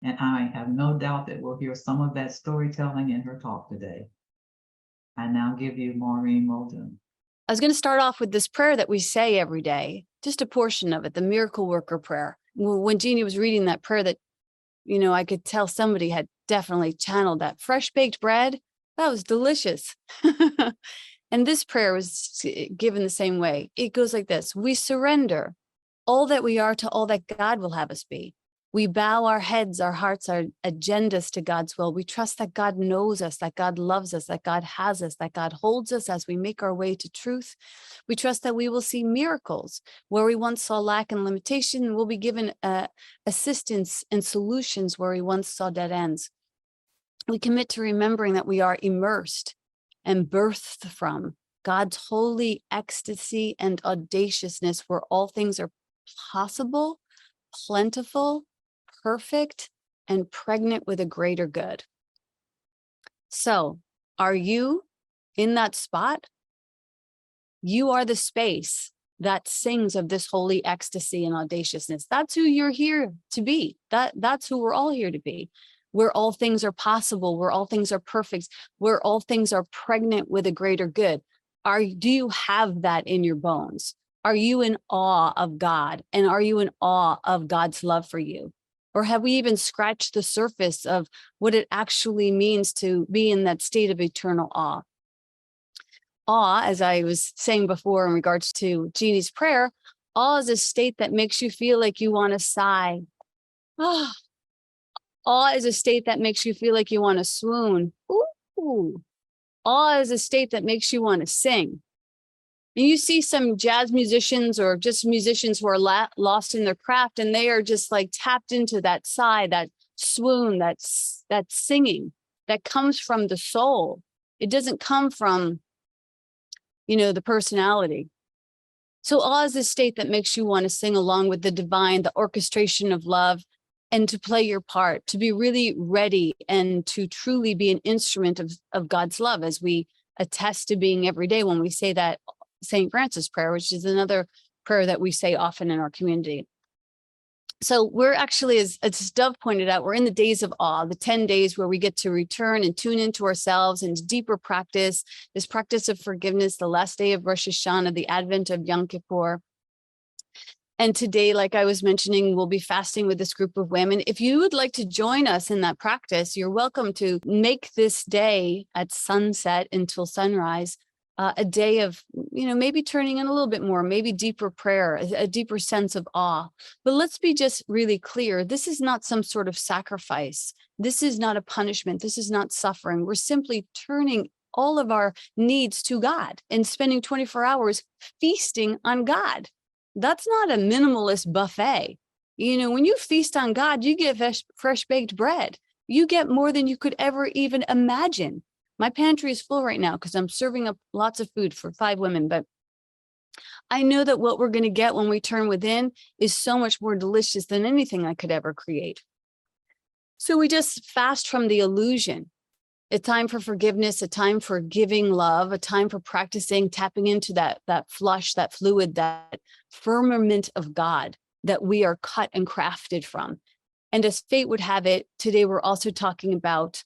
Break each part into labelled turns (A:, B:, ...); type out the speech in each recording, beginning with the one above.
A: And I have no doubt that we'll hear some of that storytelling in her talk today. I now give you Maureen Muldoon.
B: I was going to start off with this prayer that we say every day, just a portion of it, the miracle worker prayer. When Jeannie was reading that prayer, that, I could tell somebody had definitely channeled that fresh baked bread. That was delicious. And this prayer was given the same way. It goes like this: we surrender all that we are to all that God will have us be. We bow our heads, our hearts, our agendas to God's will. We trust that God knows us, that God loves us, that God has us, that God holds us as we make our way to truth. We trust that we will see miracles where we once saw lack and limitation, and we'll be given assistance and solutions where we once saw dead ends. We commit to remembering that we are immersed and birthed from God's holy ecstasy and audaciousness, where all things are possible, plentiful, perfect, and pregnant with a greater good. So, are you in that spot? You are the space that sings of this holy ecstasy and audaciousness. That's who you're here to be. That's who we're all here to be. Where all things are possible, where all things are perfect, where all things are pregnant with a greater good. Do you have that in your bones? Are you in awe of God? And are you in awe of God's love for you? Or have we even scratched the surface of what it actually means to be in that state of eternal awe? Awe, as I was saying before in regards to Jeannie's prayer, awe is a state that makes you feel like you want to sigh. Ah. Awe is a state that makes you feel like you want to swoon. Ooh. Awe is a state that makes you want to sing. And you see some jazz musicians or just musicians who are lost in their craft, and they are just like tapped into that sigh, that swoon, that singing that comes from the soul. It doesn't come from, the personality. So awe is a state that makes you want to sing along with the divine, the orchestration of love, and to play your part, to be really ready and to truly be an instrument of God's love, as we attest to being every day when we say that St. Francis prayer, which is another prayer that we say often in our community. So we're actually, as Dove pointed out, we're in the days of awe, the 10 days where we get to return and tune into ourselves and deeper practice, this practice of forgiveness, the last day of Rosh Hashanah, the advent of Yom Kippur. And today, like I was mentioning, we'll be fasting with this group of women. If you would like to join us in that practice, you're welcome to make this day at sunset until sunrise a day of, maybe turning in a little bit more, maybe deeper prayer, a deeper sense of awe. But let's be just really clear. This is not some sort of sacrifice. This is not a punishment. This is not suffering. We're simply turning all of our needs to God and spending 24 hours feasting on God. That's not a minimalist buffet. When you feast on God, you get fresh baked bread. You get more than you could ever even imagine. My pantry is full right now because I'm serving up lots of food for 5 women, but I know that what we're going to get when we turn within is so much more delicious than anything I could ever create. So we just fast from the illusion. A time for forgiveness, a time for giving love, a time for practicing, tapping into that flush, that fluid, that firmament of God that we are cut and crafted from. And as fate would have it, today we're also talking about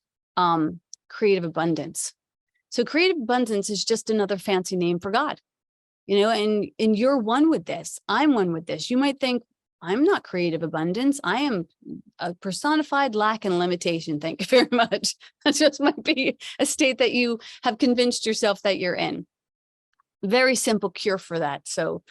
B: creative abundance. So creative abundance is just another fancy name for God, and you're one with this. I'm one with this. You might think, I'm not creative abundance. I am a personified lack and limitation. Thank you very much. That just might be a state that you have convinced yourself that you're in. Very simple cure for that. So,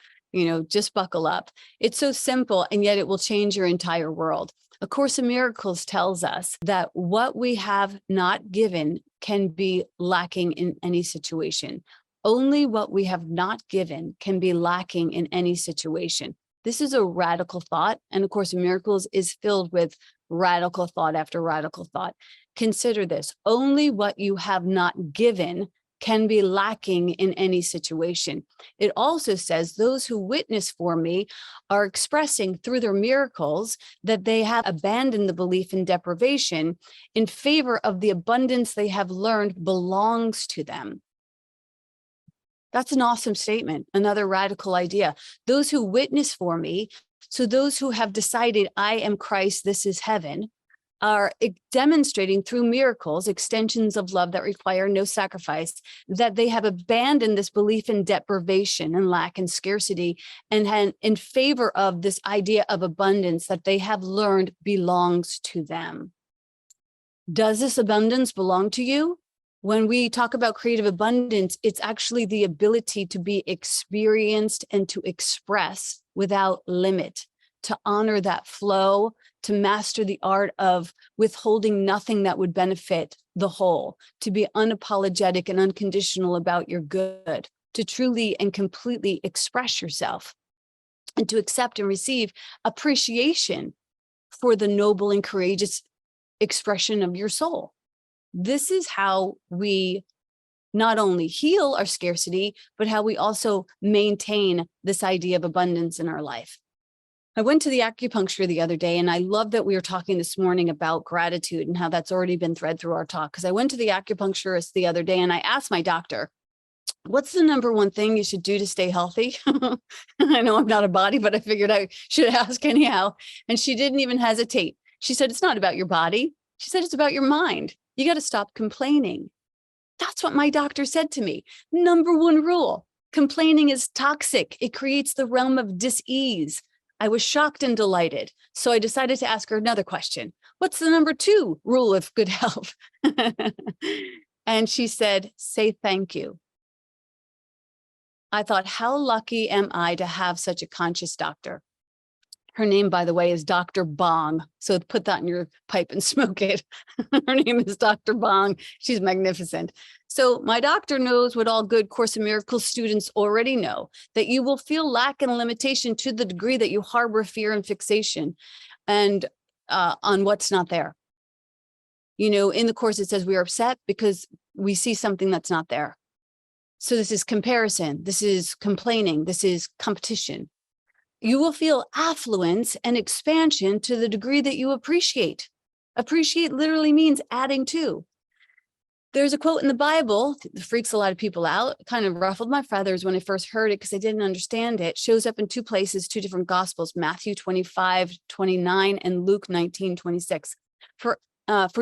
B: just buckle up. It's so simple, and yet it will change your entire world. A Course in Miracles tells us that what we have not given can be lacking in any situation. Only what we have not given can be lacking in any situation. This is a radical thought, and A Course in Miracles is filled with radical thought after radical thought. Consider this: only what you have not given can be lacking in any situation. It also says those who witness for me are expressing through their miracles that they have abandoned the belief in deprivation in favor of the abundance they have learned belongs to them. That's an awesome statement. Another radical idea. Those who witness for me, so those who have decided I am Christ, this is heaven, are demonstrating through miracles, extensions of love that require no sacrifice, that they have abandoned this belief in deprivation and lack and scarcity, and in favor of this idea of abundance that they have learned belongs to them. Does this abundance belong to you? When we talk about creative abundance, it's actually the ability to be experienced and to express without limit, to honor that flow, to master the art of withholding nothing that would benefit the whole, to be unapologetic and unconditional about your good, to truly and completely express yourself, and to accept and receive appreciation for the noble and courageous expression of your soul. This is how we not only heal our scarcity, but how we also maintain this idea of abundance in our life. I went to the acupuncture the other day, and I love that we were talking this morning about gratitude and how that's already been thread through our talk. Because I went to the acupuncturist the other day and I asked my doctor, what's the number one thing you should do to stay healthy? I know I'm not a body, but I figured I should ask anyhow. And she didn't even hesitate. She said, it's not about your body. She said, it's about your mind. You got to stop complaining. That's what my doctor said to me. Number one rule, complaining is toxic. It creates the realm of dis-ease. I was shocked and delighted. So I decided to ask her another question. What's the number two rule of good health? And she said, say thank you. I thought, how lucky am I to have such a conscious doctor? Her name, by the way, is Dr. Bong. So put that in your pipe and smoke it. Her name is Dr. Bong. She's magnificent. So my doctor knows what all good Course in Miracles students already know, that you will feel lack and limitation to the degree that you harbor fear and fixation and on what's not there. You know, in the Course, it says we are upset because we see something that's not there. So this is comparison. This is complaining. This is competition. You will feel affluence and expansion to the degree that you appreciate. Appreciate literally means adding to. There's a quote in the Bible that freaks a lot of people out. It kind of ruffled my feathers when I first heard it because I didn't understand it. It shows up in two places, two different gospels, Matthew 25:29 and Luke 19:26. For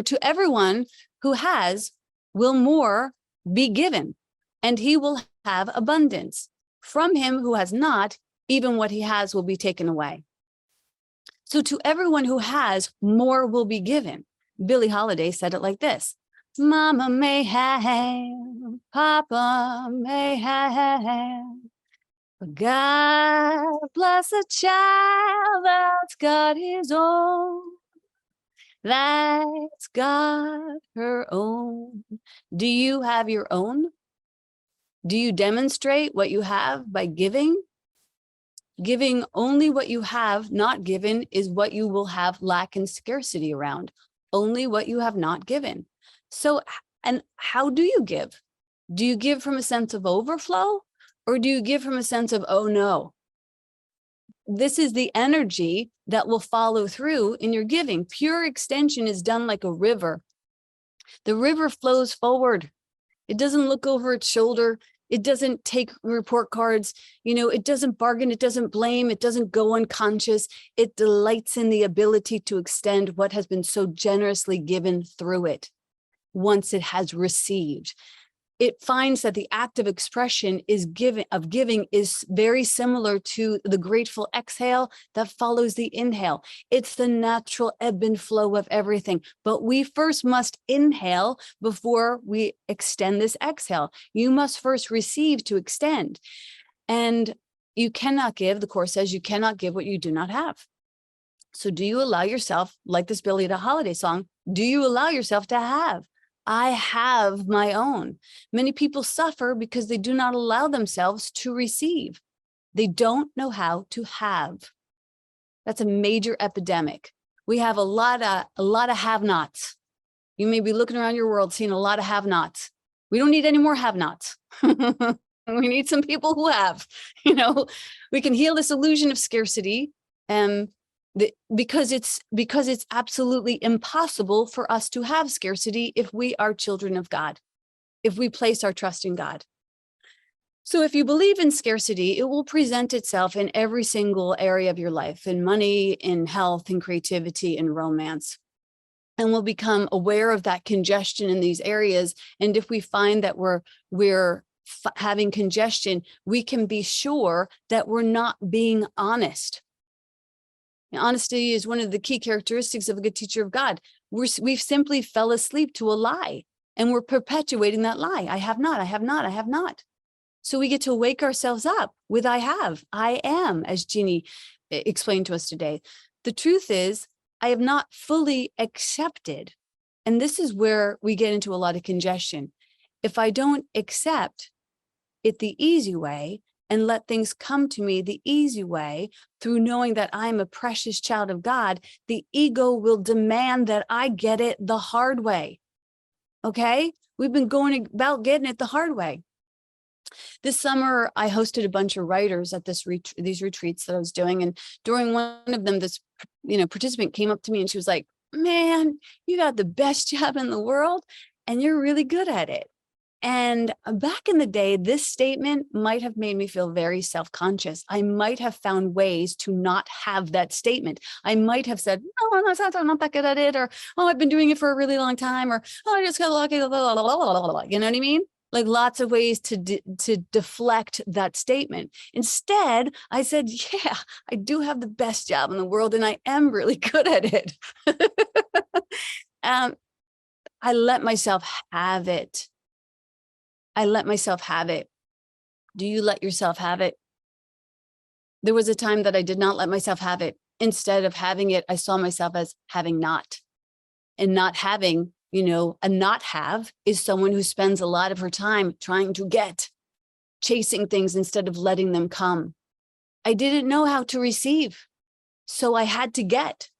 B: to everyone who has will more be given, and he will have abundance. From him who has not, even what he has will be taken away. So to everyone who has, more will be given. Billie Holiday said it like this. Mama may have, Papa may have, but God bless a child that's got his own, that's got her own. Do you have your own? Do you demonstrate what you have by giving? Giving only what you have not given is what you will have lack and scarcity around. Only what you have not given. So, and how do you give? Do you give from a sense of overflow, or do you give from a sense of, oh no? This is the energy that will follow through in your giving. Pure extension is done like a river. The river flows forward. It doesn't look over its shoulder. It doesn't take report cards. You know, it doesn't bargain. It doesn't blame. It doesn't go unconscious. It delights in the ability to extend what has been so generously given through it once it has received. It finds that the act of expression is giving is very similar to the grateful exhale that follows the inhale. It's the natural ebb and flow of everything. But we first must inhale before we extend this exhale. You must first receive to extend. And you cannot give, the Course says, you cannot give what you do not have. So do you allow yourself, like this Billie Holiday song, do you allow yourself to have? I have my own. Many people suffer because they do not allow themselves to receive. They don't know how to have. That's a major epidemic. We have a lot of have-nots. You may be looking around your world, seeing a lot of have-nots. We don't need any more have-nots. We need some people who have. You know, we can heal this illusion of scarcity. Because it's absolutely impossible for us to have scarcity if we are children of God, if we place our trust in God. So if you believe in scarcity, it will present itself in every single area of your life, in money, in health, in creativity, in romance. And we'll become aware of that congestion in these areas. And if we find that we're having congestion, we can be sure that we're not being honest. And honesty is one of the key characteristics of a good teacher of God. We've simply fell asleep to a lie, and we're perpetuating that lie. I have not, I have not, I have not. So we get to wake ourselves up with I have, I am, as Jeannie explained to us today. The truth is, I have not fully accepted. And this is where we get into a lot of congestion. If I don't accept it the easy way and let things come to me the easy way through knowing that I'm a precious child of God, the ego will demand that I get it the hard way. Okay? We've been going about getting it the hard way. This summer, I hosted a bunch of writers at these retreats that I was doing. And during one of them, this participant came up to me and she was like, man, you got the best job in the world and you're really good at it. And back in the day, this statement might have made me feel very self-conscious. I might have found ways to not have that statement. I might have said, no, I'm not that good at it. Or, oh, I've been doing it for a really long time. Or, oh, I just got lucky. You know what I mean? Like lots of ways to deflect that statement. Instead, I said, yeah, I do have the best job in the world and I am really good at it. I let myself have it. I let myself have it. Do you let yourself have it? There was a time that I did not let myself have it. Instead of having it, I saw myself as having not. And not having, a not have is someone who spends a lot of her time trying to get, chasing things instead of letting them come. I didn't know how to receive, so I had to get.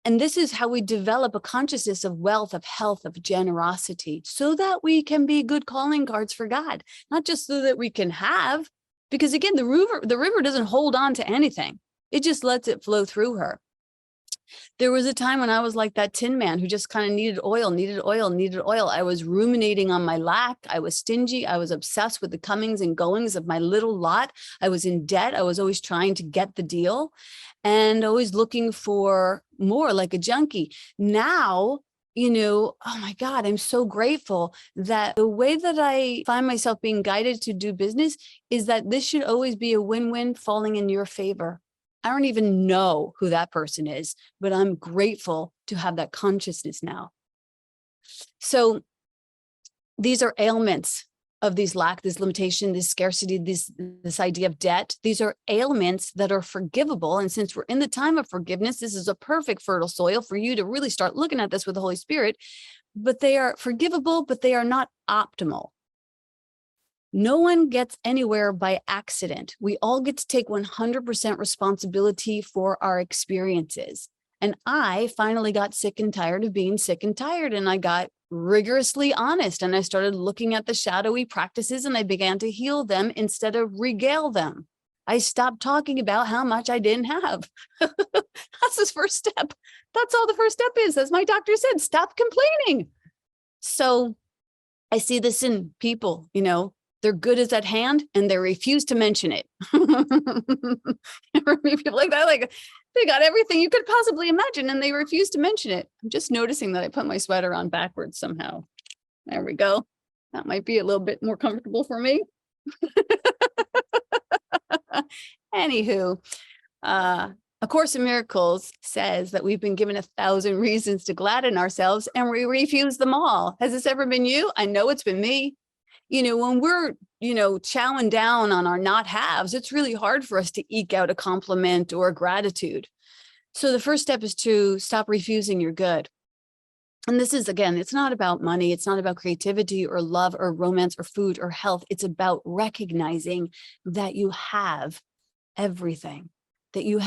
B: And this is how we develop a consciousness of wealth, of health, of generosity, so that we can be good calling cards for God, not just so that we can have, because again, the river doesn't hold on to anything. It just lets it flow through her. There was a time when I was like that tin man who just kind of needed oil. I was ruminating on my lack. I was stingy. I was obsessed with the comings and goings of my little lot. I was in debt. I was always trying to get the deal and always looking for more, like a junkie. Now, oh my God, I'm so grateful that the way that I find myself being guided to do business is that this should always be a win-win falling in your favor. I don't even know who that person is, but I'm grateful to have that consciousness now. So these are ailments of these lack, this limitation, this scarcity, this idea of debt. These are ailments that are forgivable. And since we're in the time of forgiveness, this is a perfect fertile soil for you to really start looking at this with the Holy Spirit. But they are forgivable, but they are not optimal. No one gets anywhere by accident. We all get to take 100% responsibility for our experiences. And I finally got sick and tired of being sick and tired. And I got rigorously honest. And I started looking at the shadowy practices and I began to heal them instead of regale them. I stopped talking about how much I didn't have. That's the first step. That's all the first step is. As my doctor said, stop complaining. So I see this in people, their good is at hand and they refuse to mention it. Ever meet people like that? Like they got everything you could possibly imagine and they refuse to mention it. I'm just noticing that I put my sweater on backwards somehow. There we go. That might be a little bit more comfortable for me. Anywho, A Course in Miracles says that we've been given 1,000 reasons to gladden ourselves and we refuse them all. Has this ever been you? I know it's been me. When we're, chowing down on our not haves, it's really hard for us to eke out a compliment or a gratitude. So the first step is to stop refusing your good. And this is, again, it's not about money. It's not about creativity or love or romance or food or health. It's about recognizing that you have everything, that you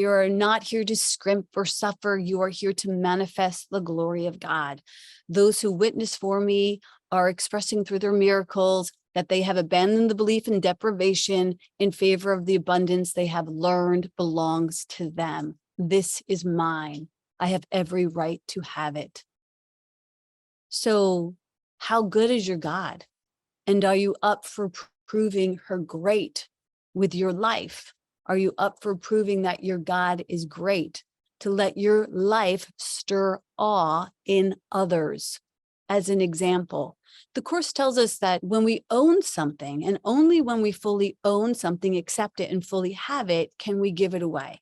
B: are not here to scrimp or suffer. You are here to manifest the glory of God. Those who witness for me are expressing through their miracles that they have abandoned the belief in deprivation in favor of the abundance they have learned belongs to them. This is mine. I have every right to have it. So how good is your God? And are you up for proving her great with your life? Are you up for proving that your God is great? to let your life stir awe in others. As an example, the Course tells us that when we own something, and only when we fully own something, accept it, and fully have it, can we give it away.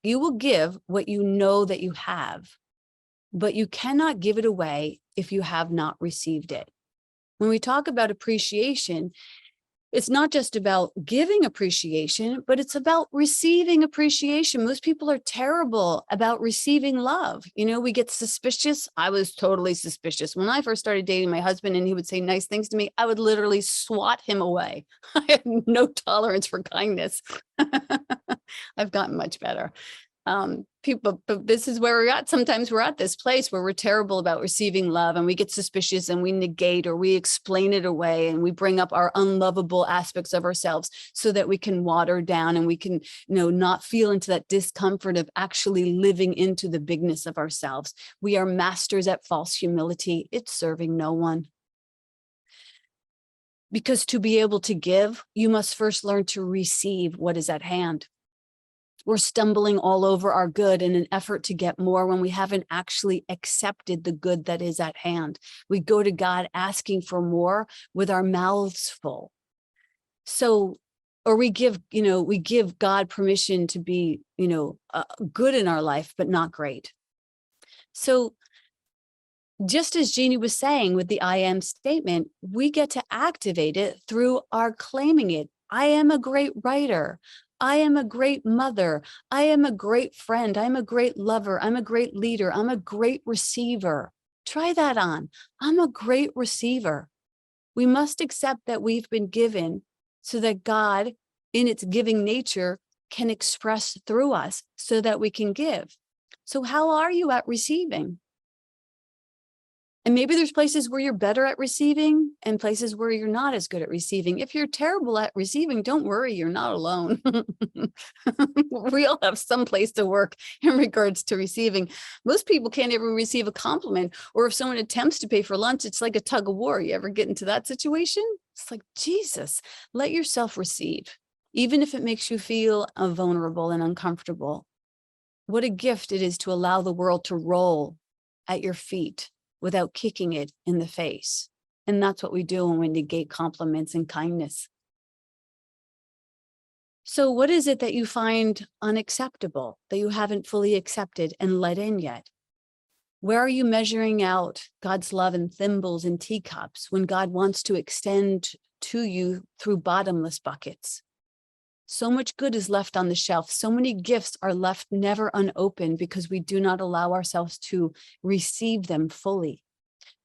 B: You will give what you know that you have, but you cannot give it away if you have not received it. When we talk about appreciation, it's not just about giving appreciation, but it's about receiving appreciation. Most people are terrible about receiving love. You know, we get suspicious. I was totally suspicious. When I first started dating my husband and he would say nice things to me, I would literally swat him away. I had no tolerance for kindness. I've gotten much better. But this is where we're at. Sometimes we're at this place where we're terrible about receiving love, and we get suspicious and we negate or we explain it away, and we bring up our unlovable aspects of ourselves so that we can water down and we can, not feel into that discomfort of actually living into the bigness of ourselves. We are masters at false humility. It's serving no one. Because to be able to give, you must first learn to receive what is at hand. We're stumbling all over our good in an effort to get more when we haven't actually accepted the good that is at hand. We go to God asking for more with our mouths full. So, or we give God permission to be, good in our life, but not great. So just as Jeannie was saying with the I am statement, we get to activate it through our claiming it. I am a great writer. I am a great mother. I am a great friend. I'm a great lover. I'm a great leader. I'm a great receiver. Try that on. I'm a great receiver. We must accept that we've been given so that God, in its giving nature, can express through us so that we can give. So how are you at receiving? And maybe there's places where you're better at receiving and places where you're not as good at receiving. If you're terrible at receiving, don't worry, you're not alone. We all have some place to work in regards to receiving. Most people can't ever receive a compliment, or if someone attempts to pay for lunch, it's like a tug of war. You ever get into that situation? It's like, Jesus, let yourself receive, even if it makes you feel vulnerable and uncomfortable. What a gift it is to allow the world to roll at your feet without kicking it in the face. And that's what we do when we negate compliments and kindness. So what is it that you find unacceptable, that you haven't fully accepted and let in yet? Where are you measuring out God's love in thimbles and teacups when God wants to extend to you through bottomless buckets? So much good is left on the shelf. So many gifts are left never unopened because we do not allow ourselves to receive them fully.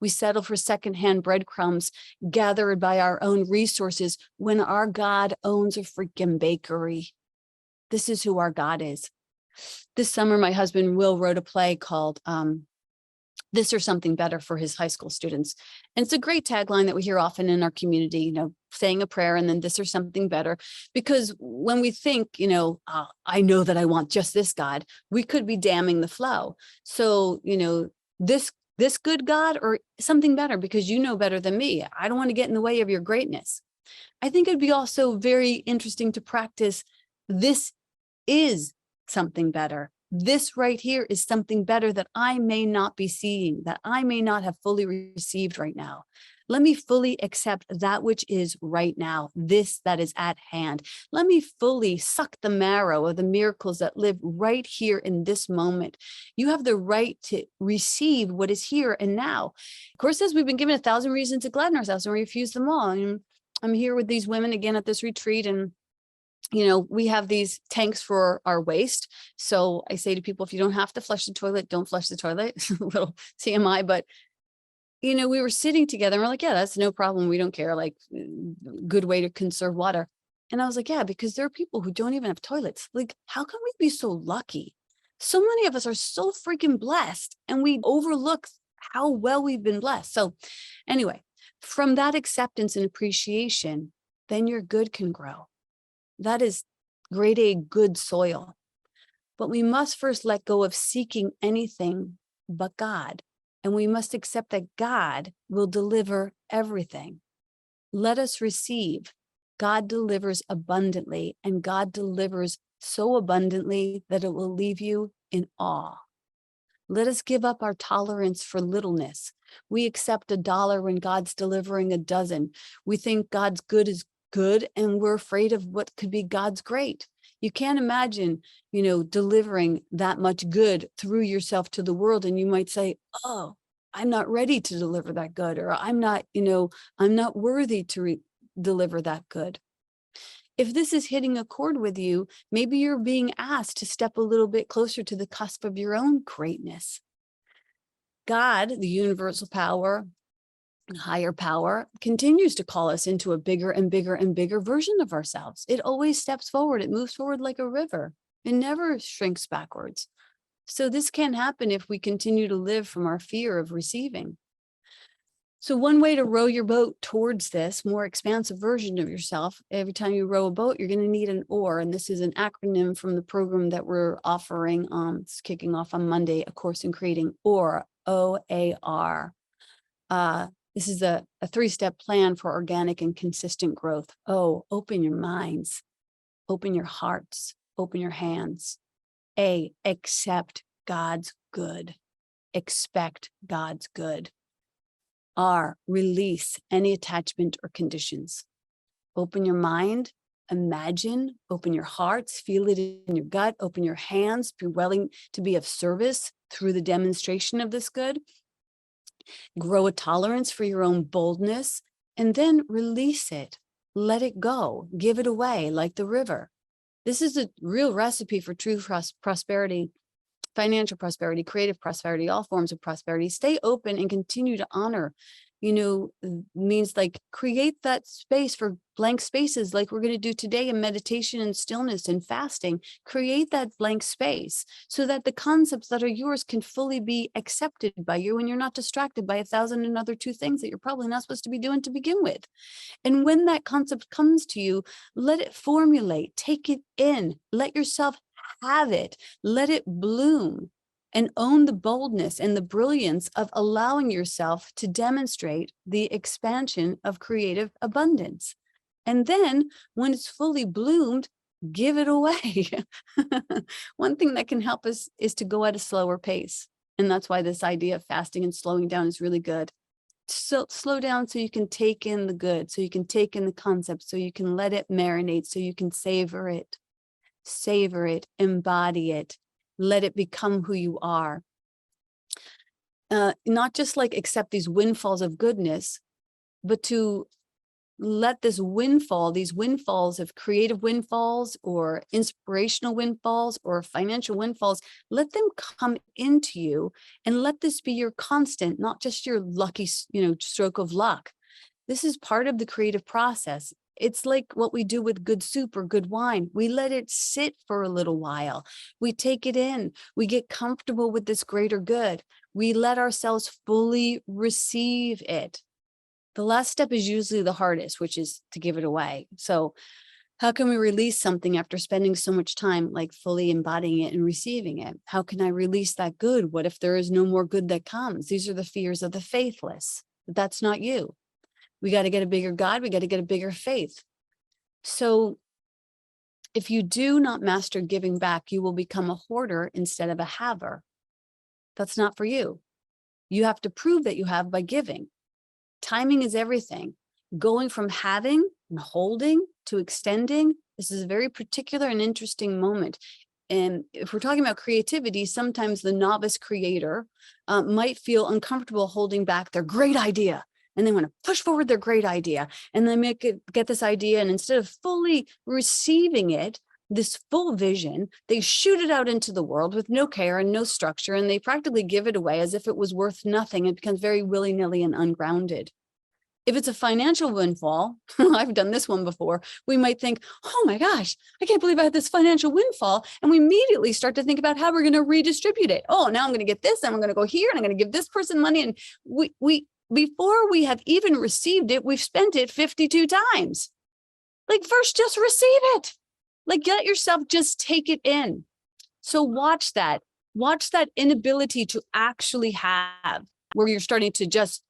B: We settle for secondhand breadcrumbs gathered by our own resources when our God owns a freaking bakery. This is who our God is. This summer, my husband Will wrote a play called This or Something Better for his high school students. And it's a great tagline that we hear often in our community, saying a prayer and then this or something better. Because when we think, I know that I want just this God, we could be damming the flow. So, this good God or something better, because you know better than me. I don't want to get in the way of your greatness. I think it'd be also very interesting to practice this is something better. This right here is something better that I may not be seeing, that I may not have fully received right now. Let me fully accept that which is right now, this that is at hand. Let me fully suck the marrow of the miracles that live right here in this moment. You have the right to receive what is here and now. Of course, as we've been given 1,000 reasons to gladden ourselves and we refuse them all. And I'm here with these women again at this retreat, and we have these tanks for our waste. So I say to people, if you don't have to flush the toilet, don't flush the toilet. A little TMI, but we were sitting together and we're like, yeah, that's no problem. We don't care. Like, good way to conserve water. And I was like, yeah, because there are people who don't even have toilets. Like, how can we be so lucky? So many of us are so freaking blessed, and we overlook how well we've been blessed. So anyway, from that acceptance and appreciation, then your good can grow. That is grade A good soil. But we must first let go of seeking anything but God. And we must accept that God will deliver everything. Let us receive. God delivers abundantly, and God delivers so abundantly that it will leave you in awe. Let us give up our tolerance for littleness. We accept $1 when God's delivering a dozen. We think God's good is good, and we're afraid of what could be God's great. You can't imagine, delivering that much good through yourself to the world. And you might say, oh, I'm not ready to deliver that good, or I'm not worthy to deliver that good. If this is hitting a chord with you, maybe you're being asked to step a little bit closer to the cusp of your own greatness. God, the universal power, higher power, continues to call us into a bigger and bigger and bigger version of ourselves. It always steps forward. It moves forward like a river. It never shrinks backwards. So this can happen if we continue to live from our fear of receiving. So one way to row your boat towards this more expansive version of yourself, every time you row a boat, you're going to need an oar. And this is an acronym from the program that we're offering. It's kicking off on Monday, A Course in Creating OAR, OAR. This is a 3-step plan for organic and consistent growth. O, open your minds, open your hearts, open your hands. A, accept God's good, expect God's good. R, release any attachment or conditions. Open your mind, imagine, open your hearts, feel it in your gut, open your hands, be willing to be of service through the demonstration of this good. Grow a tolerance for your own boldness, and then release it. Let it go, give it away like the river. This is a real recipe for true prosperity, financial prosperity, creative prosperity, all forms of prosperity. Stay open and continue to honor, means like create that space for blank spaces like we're going to do today in meditation and stillness and fasting. Create that blank space so that the concepts that are yours can fully be accepted by you and you're not distracted by 1,000 and other 2 things that you're probably not supposed to be doing to begin with. And when that concept comes to you, let it formulate, take it in, let yourself have it, let it bloom, and own the boldness and the brilliance of allowing yourself to demonstrate the expansion of creative abundance. And then when it's fully bloomed, give it away. One thing that can help us is to go at a slower pace. And that's why this idea of fasting and slowing down is really good. So slow down so you can take in the good, so you can take in the concept, so you can let it marinate, so you can savor it, embody it, let it become who you are. Not just like accept these windfalls of goodness, but to let this windfall, these windfalls of creative windfalls or inspirational windfalls or financial windfalls, let them come into you and let this be your constant, not just your lucky, stroke of luck. This is part of the creative process. It's like what we do with good soup or good wine. We let it sit for a little while. We take it in. We get comfortable with this greater good. We let ourselves fully receive it. The last step is usually the hardest, which is to give it away. So how can we release something after spending so much time like fully embodying it and receiving it? How can I release that good? What if there is no more good that comes? These are the fears of the faithless. That's not you. We got to get a bigger God. We got to get a bigger faith. So if you do not master giving back, you will become a hoarder instead of a haver. That's not for you. You have to prove that you have by giving. Timing is everything. Going from having and holding to extending, this is a very particular and interesting moment. And if we're talking about creativity, sometimes the novice creator might feel uncomfortable holding back their great idea. And they want to push forward their great idea. And they get this idea. And instead of fully receiving it, this full vision, they shoot it out into the world with no care and no structure. And they practically give it away as if it was worth nothing. It becomes very willy-nilly and ungrounded. If it's a financial windfall, I've done this one before, we might think, oh my gosh, I can't believe I had this financial windfall. And we immediately start to think about how we're going to redistribute it. Oh, now I'm going to get this and I'm going to go here and I'm going to give this person money. And we before we have even received it, we've spent it 52 times. Like first, just receive it. Like let yourself just take it in. So watch that inability to actually have, where you're starting to just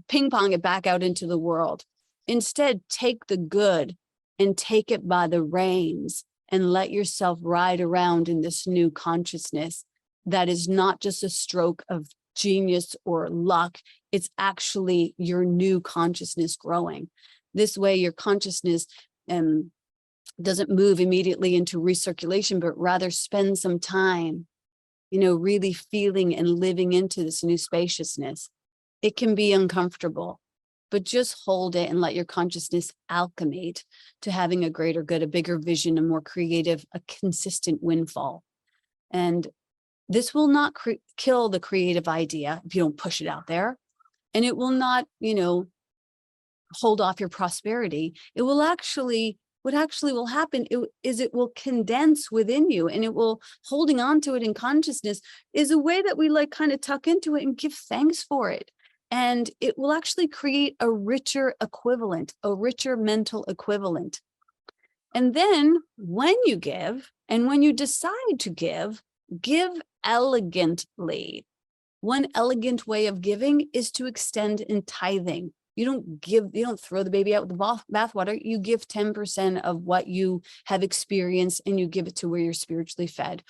B: ping pong it back out into the world. Instead, take the good and take it by the reins and let yourself ride around in this new consciousness that is not just a stroke of genius or luck. It's actually your new consciousness growing. This way, your consciousness doesn't move immediately into recirculation, but rather spend some time, really feeling and living into this new spaciousness. It can be uncomfortable, but just hold it and let your consciousness alchemate to having a greater good, a bigger vision, a more creative, a consistent windfall. And this will not kill the creative idea if you don't push it out there. And it will not, hold off your prosperity. It will actually, what actually will happen is it will condense within you, and it will, holding on to it in consciousness is a way that we like kind of tuck into it and give thanks for it. And it will actually create a richer equivalent, a richer mental equivalent. And then when you give, and when you decide to give elegantly. One elegant way of giving is to extend in tithing. You don't throw the baby out with the bathwater. You give 10% of what you have experienced, and you give it to where you're spiritually fed.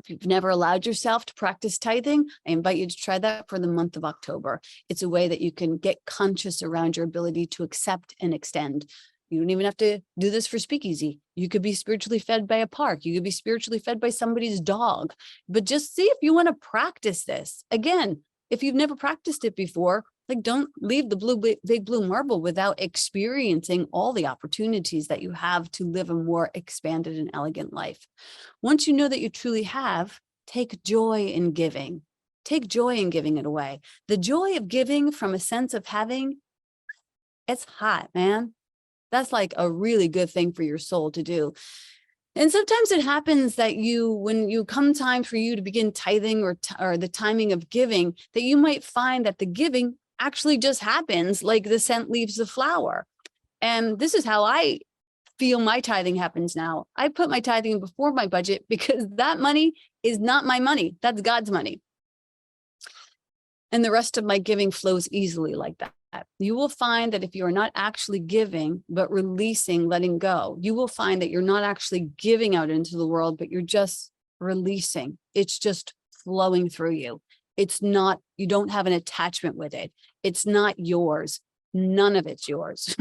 B: If you've never allowed yourself to practice tithing, I invite you to try that for the month of October. It's a way that you can get conscious around your ability to accept and extend. You don't even have to do this for speakeasy. You could be spiritually fed by a park. You could be spiritually fed by somebody's dog. But just see if you want to practice this. Again, if you've never practiced it before, don't leave the big blue marble without experiencing all the opportunities that you have to live a more expanded and elegant life. Once you know that you truly have, take joy in giving. Take joy in giving it away. The joy of giving from a sense of having, it's hot, man. That's like a really good thing for your soul to do. And sometimes it happens that when you come time for you to begin tithing or the timing of giving, that you might find that the giving actually just happens like the scent leaves the flower. And this is how I feel my tithing happens now. I put my tithing before my budget because that money is not my money. That's God's money. And the rest of my giving flows easily like that. You will find that if you are not actually giving, but releasing, letting go, you will find that you're not actually giving out into the world, but you're just releasing. It's just flowing through you. It's not, you don't have an attachment with it. It's not yours. None of it's yours.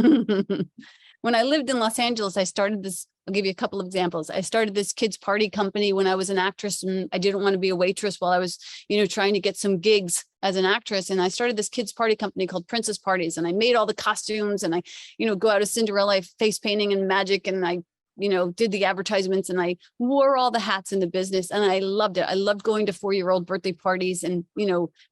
B: When I lived in Los Angeles, I started this, I'll give you a couple of examples. I started this kids party company when I was an actress, and I didn't want to be a waitress while I was, trying to get some gigs as an actress. And I started this kids party company called Princess Parties, and I made all the costumes, and I, go out as Cinderella face painting and magic. And I, did the advertisements, and I wore all the hats in the business, and I loved it. I loved going to 4-year-old birthday parties and,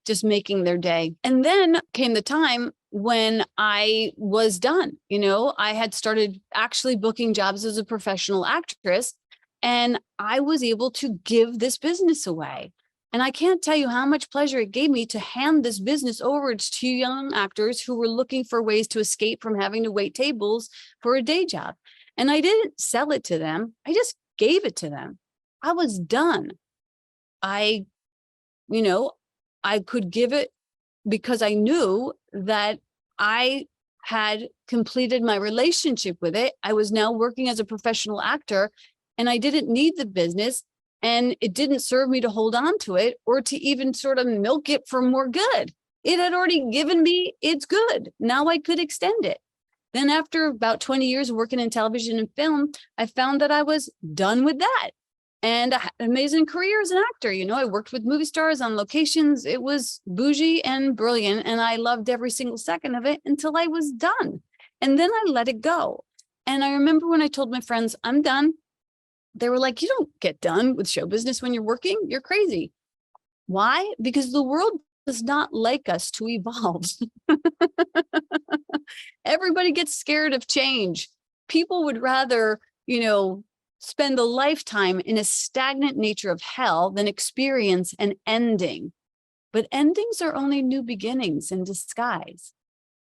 B: just making their day. And then came the time when I was done. I had started actually booking jobs as a professional actress, and I was able to give this business away. And I can't tell you how much pleasure it gave me to hand this business over to 2 young actors who were looking for ways to escape from having to wait tables for a day job. And I didn't sell it to them. I just gave it to them. I was done. I could give it because I knew that I had completed my relationship with it. I was now working as a professional actor, and I didn't need the business, and it didn't serve me to hold on to it or to even sort of milk it for more good. It had already given me its good. Now I could extend it. Then after about 20 years working in television and film, I found that I was done with that. And I had an amazing career as an actor. I worked with movie stars on locations. It was bougie and brilliant, and I loved every single second of it until I was done. And then I let it go. And I remember when I told my friends, I'm done, they were like, you don't get done with show business when you're working. You're crazy. Why? Because the world does not like us to evolve. Everybody gets scared of change. People would rather, spend a lifetime in a stagnant nature of hell than experience an ending. But endings are only new beginnings in disguise.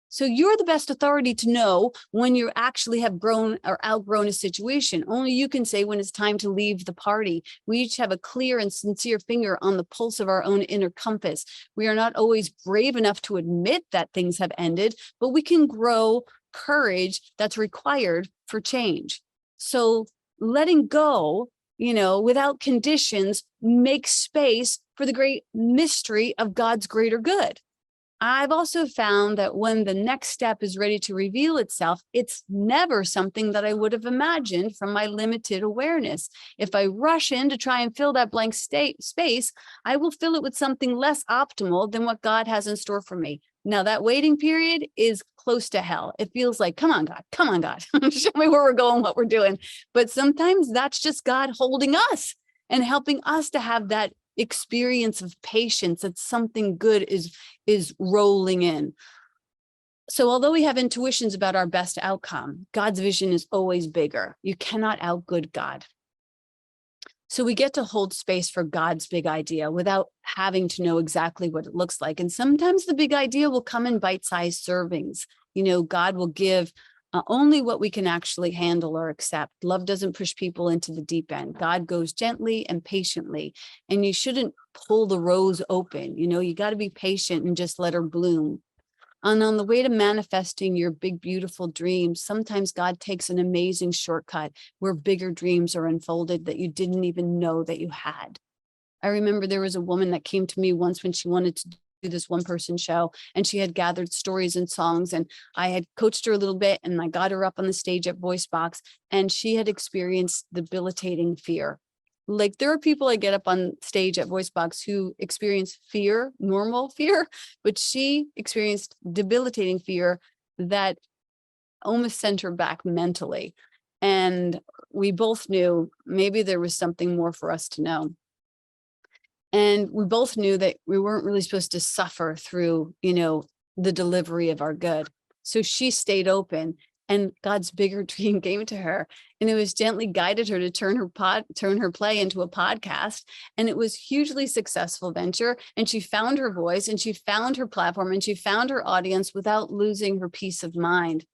B: So you're the best authority to know when you actually have grown or outgrown a situation. Only you can say when it's time to leave the party. We each have a clear and sincere finger on the pulse of our own inner compass. We are not always brave enough to admit that things have ended, but we can grow courage that's required for change. So letting go, without conditions, makes space for the great mystery of God's greater good. I've also found that when the next step is ready to reveal itself, it's never something that I would have imagined from my limited awareness. If I rush in to try and fill that blank space, I will fill it with something less optimal than what God has in store for me. Now, that waiting period is close to hell. It feels like, come on, God, show me where we're going, what we're doing. But sometimes that's just God holding us and helping us to have that experience of patience, that something good is rolling in. So although we have intuitions about our best outcome, God's vision is always bigger. You cannot outgood God. So we get to hold space for God's big idea without having to know exactly what it looks like. And sometimes the big idea will come in bite-sized servings. God will give only what we can actually handle or accept. Love doesn't push people into the deep end. God goes gently and patiently, and you shouldn't pull the rose open. You got to be patient and just let her bloom. And on the way to manifesting your big, beautiful dreams, sometimes God takes an amazing shortcut where bigger dreams are unfolded that you didn't even know that you had. I remember there was a woman that came to me once when she wanted to do this one-person show, and she had gathered stories and songs, and I had coached her a little bit, and I got her up on the stage at Voice Box, and she had experienced debilitating fear. Like, there are people I get up on stage at Voice Box who experience fear, normal fear, but she experienced debilitating fear that almost sent her back mentally. And we both knew maybe there was something more for us to know. And we both knew that we weren't really supposed to suffer through, the delivery of our good. So she stayed open, and God's bigger dream came to her, and it was gently guided her to turn her play into a podcast. And it was hugely successful venture. And she found her voice, and she found her platform, and she found her audience without losing her peace of mind.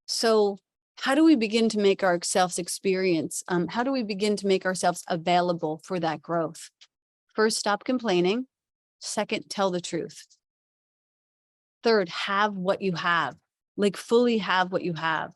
B: So how do we begin to make ourselves experience? How do we begin to make ourselves available for that growth? First, stop complaining. Second, tell the truth. Third, have what you have, like fully have what you have.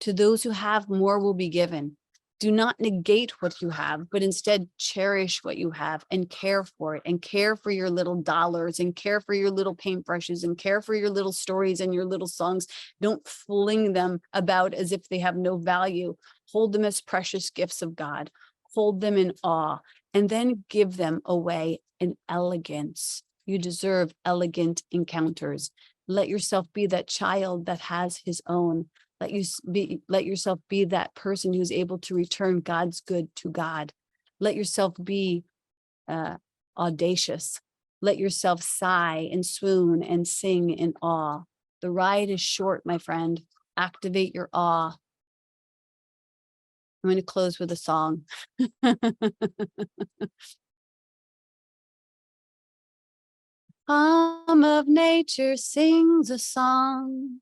B: To those who have, more will be given. Do not negate what you have, but instead cherish what you have and care for it, and care for your little dollars, and care for your little paintbrushes, and care for your little stories and your little songs. Don't fling them about as if they have no value. Hold them as precious gifts of God. Hold them in awe, and then give them away in elegance. You deserve elegant encounters. Let yourself be that child that has his own. Let yourself be that person who's able to return God's good to God. Let yourself be audacious. Let yourself sigh and swoon and sing in awe. The ride is short, my friend. Activate your awe. I'm going to close with a song. Hum of nature sings a song,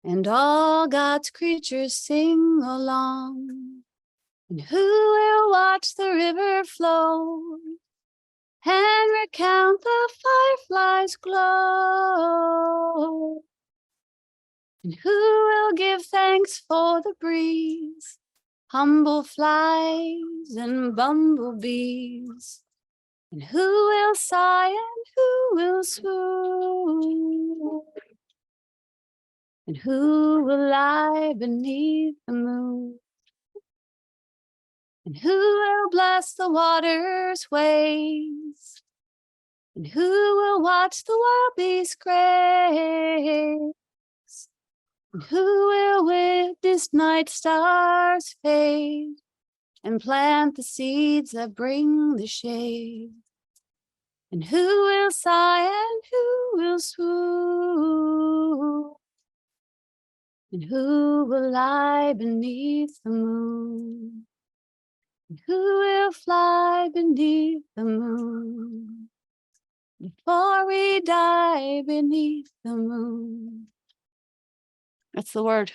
B: and all God's creatures sing along. And who will watch the river flow and recount the fireflies' glow? And who will give thanks for the breeze, humble flies and bumblebees? And who will sigh and who will swoon? And who will lie beneath the moon? And who will bless the water's waves? And who will watch the wild beasts graze? And who will witness night stars fade and plant the seeds that bring the shade? And who will sigh and who will swoon? And who will lie beneath the moon? And who will fly beneath the moon? Before we die beneath the moon. That's the word.